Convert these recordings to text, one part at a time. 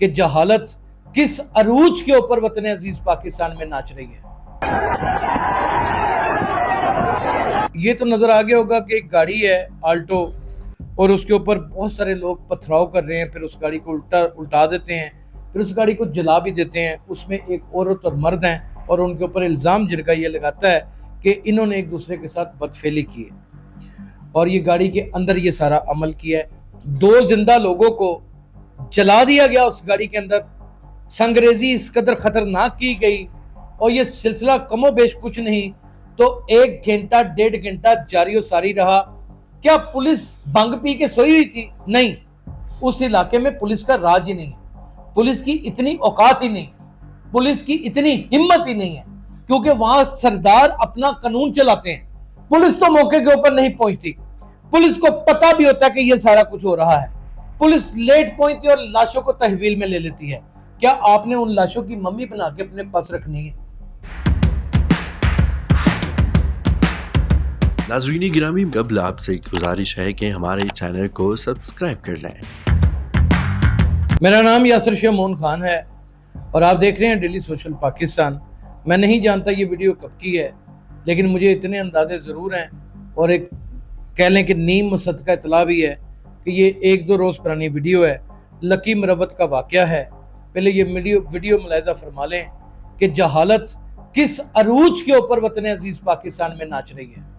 کہ جہالت کس عروج کے اوپر وطن عزیز پاکستان میں ناچ رہی ہے۔ یہ تو نظر آ گیا ہوگا کہ ایک گاڑی ہے آلٹو اور اس کے اوپر بہت سارے لوگ پتھراؤ کر رہے ہیں، پھر اس گاڑی کو الٹا دیتے ہیں، پھر اس گاڑی کو جلا بھی دیتے ہیں۔ اس میں ایک عورت اور مرد ہیں اور ان کے اوپر الزام جرگہ یہ لگاتا ہے کہ انہوں نے ایک دوسرے کے ساتھ بدفعلی کی ہے اور یہ گاڑی کے اندر یہ سارا عمل کیا ہے۔ 2 زندہ لوگوں کو جلا دیا گیا اس گاڑی کے اندر، سنگریزی اس قدر خطرناک کی گئی اور یہ سلسلہ کم و بیش کچھ نہیں تو 1 گھنٹہ 1.5 گھنٹہ جاری و ساری رہا۔ کیا پولیس بھنگ پی کے سوئی ہوئی تھی؟ نہیں، اس علاقے میں پولیس کا راج ہی نہیں ہے، پولیس کی اتنی اوقات ہی نہیں ہے، پولیس کی اتنی ہمت ہی نہیں ہے، کیونکہ وہاں سردار اپنا قانون چلاتے ہیں۔ پولیس تو موقع کے اوپر نہیں پہنچتی، پولیس کو پتہ بھی ہوتا ہے کہ یہ سارا کچھ ہو رہا ہے، پولیس لیٹ پہنچتی اور لاشوں کو تحویل میں لے لیتی ہے۔ کیا آپ نے ان لاشوں کی ممی بنا کے اپنے پاس رکھنی ہے؟ ناظرین گرامی، قبل آپ سے گزارش ہے کہ ہمارے چینل کو سبسکرائب کر لیں۔ میرا نام یاسر شاہ مون خان ہے اور آپ دیکھ رہے ہیں ڈیلی سوشل پاکستان۔ میں نہیں جانتا یہ ویڈیو کب کی ہے، لیکن مجھے اتنے اندازے ضرور ہیں اور ایک کہہ لیں کہ نیم مصدقہ اطلاع بھی ہے کہ یہ 1-2 روز پرانی ویڈیو ہے، لکی مروت کا واقعہ ہے۔ پہلے یہ ویڈیو ملاحظہ فرما لیں کہ جہالت کس عروج کے اوپر وطن عزیز پاکستان میں ناچ رہی ہے۔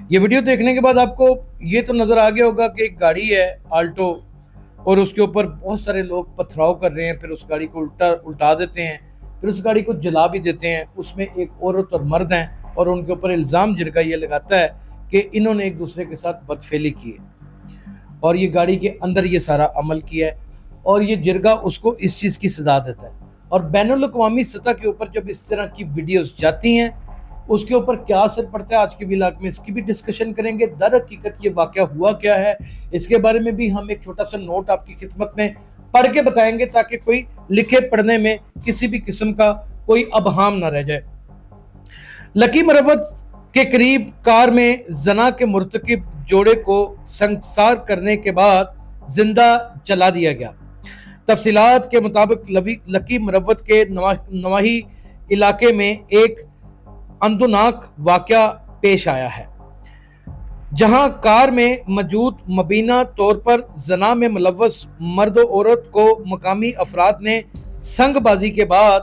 یہ ویڈیو دیکھنے کے بعد آپ کو یہ تو نظر آ گیا ہوگا کہ ایک گاڑی ہے آلٹو اور اس کے اوپر بہت سارے لوگ پتھراؤ کر رہے ہیں، پھر اس گاڑی کو الٹا دیتے ہیں، پھر اس گاڑی کو جلا بھی دیتے ہیں۔ اس میں ایک عورت اور مرد ہیں اور ان کے اوپر الزام جرگہ یہ لگاتا ہے کہ انہوں نے ایک دوسرے کے ساتھ بدفعلی کی ہے اور یہ گاڑی کے اندر یہ سارا عمل کیا ہے اور یہ جرگہ اس کو اس چیز کی سزا دیتا ہے۔ اور بین الاقوامی سطح کے اوپر جب اس طرح کی ویڈیوز جاتی ہیں اس کے اوپر کیا اثر پڑتا ہے آج کے ولاگ میں اس کی بھی ڈسکشن کریں گے۔ در حقیقت یہ واقعہ ہوا کیا ہے اس کے بارے میں بھی ہم ایک چھوٹا سا نوٹ آپ کی خدمت میں پڑھ کے بتائیں گے تاکہ کوئی لکھے پڑھنے میں کسی بھی قسم کا کوئی ابہام نہ رہ جائے۔ لکی مروت کے قریب کار میں زنا کے مرتکب جوڑے کو سنگسار کرنے کے بعد زندہ جلا دیا گیا۔ تفصیلات کے مطابق لکی مروت کے نواحی علاقے میں ایک اندوناک واقعہ پیش آیا ہے، جہاں کار میں موجود مبینہ طور پر زنا میں ملوث مرد و عورت کو مقامی افراد نے سنگ بازی کے بعد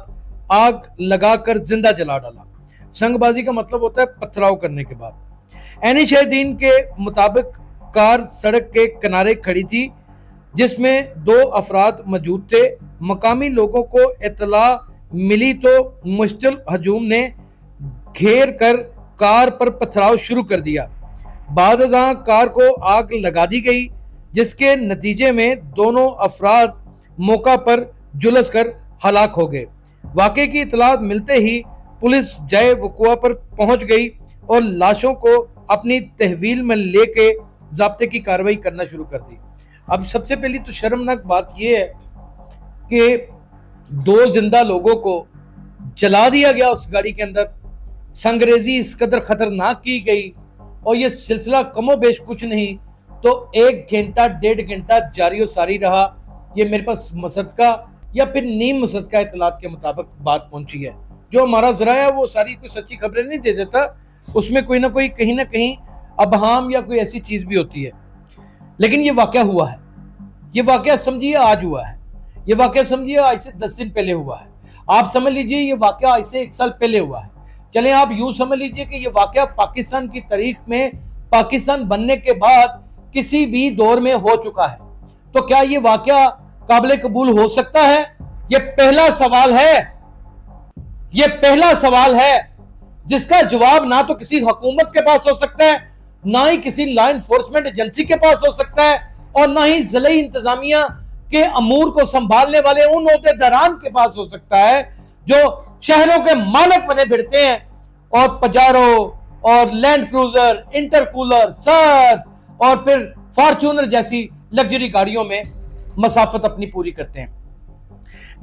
آگ لگا کر زندہ جلا ڈالا۔ سنگ بازی کا مطلب ہوتا ہے پتھراؤ کرنے کے بعد۔ عینی شاہدین کے مطابق کار سڑک کے کنارے کھڑی تھی جس میں 2 افراد موجود تھے۔ مقامی لوگوں کو اطلاع ملی تو مشتعل ہجوم نے گھیر کر کار پر پتھراؤ شروع کر دیا۔ بعد ازاں کار کو آگ لگا دی گئی جس کے نتیجے میں دونوں افراد موقع پر جلس کر ہلاک ہو گئے۔ واقعے کی اطلاع ملتے ہی پولیس جائے وقوع پر پہنچ گئی اور لاشوں کو اپنی تحویل میں لے کے ضابطے کی کارروائی کرنا شروع کر دی۔ اب سب سے پہلی تو شرمناک بات یہ ہے کہ 2 زندہ لوگوں کو جلا دیا گیا اس گاڑی کے اندر، سنگریزی اس قدر خطرناک کی گئی اور یہ سلسلہ کم و بیش کچھ نہیں تو 1 گھنٹہ 1.5 گھنٹہ جاری و ساری رہا۔ یہ میرے پاس مصدقہ یا پھر نیم مصدقہ اطلاعات کے مطابق بات پہنچی ہے۔ جو ہمارا ذرائع ہے وہ ساری کوئی سچی خبریں نہیں دے دیتا، اس میں کوئی نہ کوئی کہیں نہ کہیں ابہام یا کوئی ایسی چیز بھی ہوتی ہے۔ لیکن یہ واقعہ ہوا ہے، یہ واقعہ سمجھیے آج ہوا ہے، یہ واقعہ سمجھیے آج سے 10 دن پہلے ہوا ہے، آپ سمجھ لیجئے یہ واقعہ آج سے 1 سال پہلے ہوا ہے۔ چلیں آپ یوں سمجھ لیجئے کہ یہ واقعہ پاکستان کی تاریخ میں پاکستان بننے کے بعد کسی بھی دور میں ہو چکا ہے، تو کیا یہ واقعہ قابل قبول ہو سکتا ہے؟ یہ پہلا سوال ہے، یہ پہلا سوال ہے جس کا جواب نہ تو کسی حکومت کے پاس ہو سکتا ہے، نہ ہی کسی لا انفورسمنٹ ایجنسی کے پاس ہو سکتا ہے، اور نہ ہی ضلعی انتظامیہ کے امور کو سنبھالنے والے ان عہدیداران کے پاس ہو سکتا ہے جو شہروں کے مالک بنے پھرتے ہیں اور پجارو اور لینڈ کروزر، انٹرکولر، سرف اور پھر فارچونر جیسی لگژری گاڑیوں میں مسافت اپنی پوری کرتے ہیں۔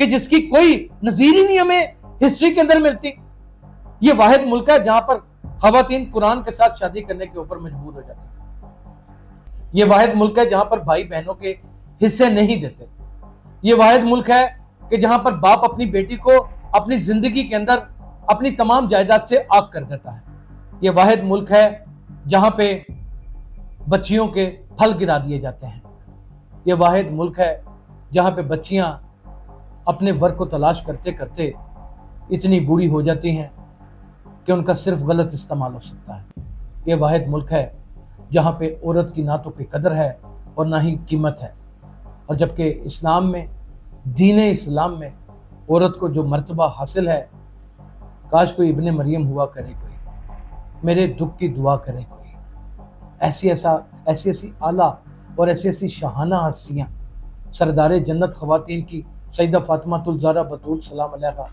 کہ جس کی کوئی نظیر ہی نہیں ہمیں ہسٹری کے اندر ملتی. یہ واحد ملک ہے جہاں پر خواتین قرآن کے ساتھ شادی کرنے کے اوپر مجبور ہو جاتی ہیں. یہ واحد ملک ہے جہاں پر بھائی بہنوں کے حصے نہیں دیتے. یہ واحد ملک ہے کہ جہاں پر باپ اپنی بیٹی کو اپنی زندگی کے اندر اپنی تمام جائیداد سے آگ کر دیتا ہے. یہ واحد ملک ہے جہاں پہ بچیوں کے پھل گرا دیے جاتے ہیں. یہ واحد ملک ہے جہاں پہ بچیاں اپنے ور کو تلاش کرتے کرتے اتنی بوڑھی ہو جاتی ہیں کہ ان کا صرف غلط استعمال ہو سکتا ہے. یہ واحد ملک ہے جہاں پہ عورت کی نہ تو کوئی قدر ہے اور نہ ہی قیمت ہے. اور جبکہ اسلام میں، دین اسلام میں عورت کو جو مرتبہ حاصل ہے، کاش کوئی ابن مریم ہوا کرے، کوئی میرے دکھ کی دعا کرے، کوئی ایسی اعلیٰ اور ایسی شاہانہ ہستیاں، سردار جنت خواتین کی سیدہ فاطمہ الزہرا بتول سلام علیہا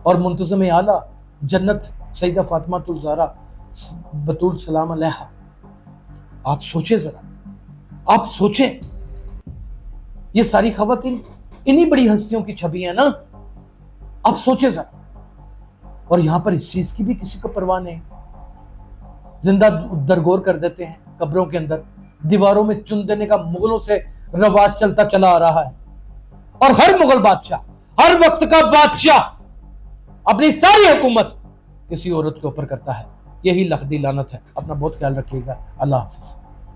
اور منتظم اعلیٰ جنت سیدہ فاطمہ الزہرا بتول سلام علیہا. آپ سوچیں ذرا، آپ سوچیں، یہ ساری خواتین انہی بڑی ہستیوں کی چھبی ہیں نا. آپ سوچیں ذرا. اور یہاں پر اس چیز کی بھی کسی کو پرواہ نہیں. زندہ درگور کر دیتے ہیں قبروں کے اندر، دیواروں میں چن دینے کا مغلوں سے رواج چلتا چلا آ رہا ہے. اور ہر مغل بادشاہ، ہر وقت کا بادشاہ اپنی ساری حکومت کسی عورت کے اوپر کرتا ہے. یہی لخدی لعنت ہے. اپنا بہت خیال رکھیے گا. اللہ حافظ.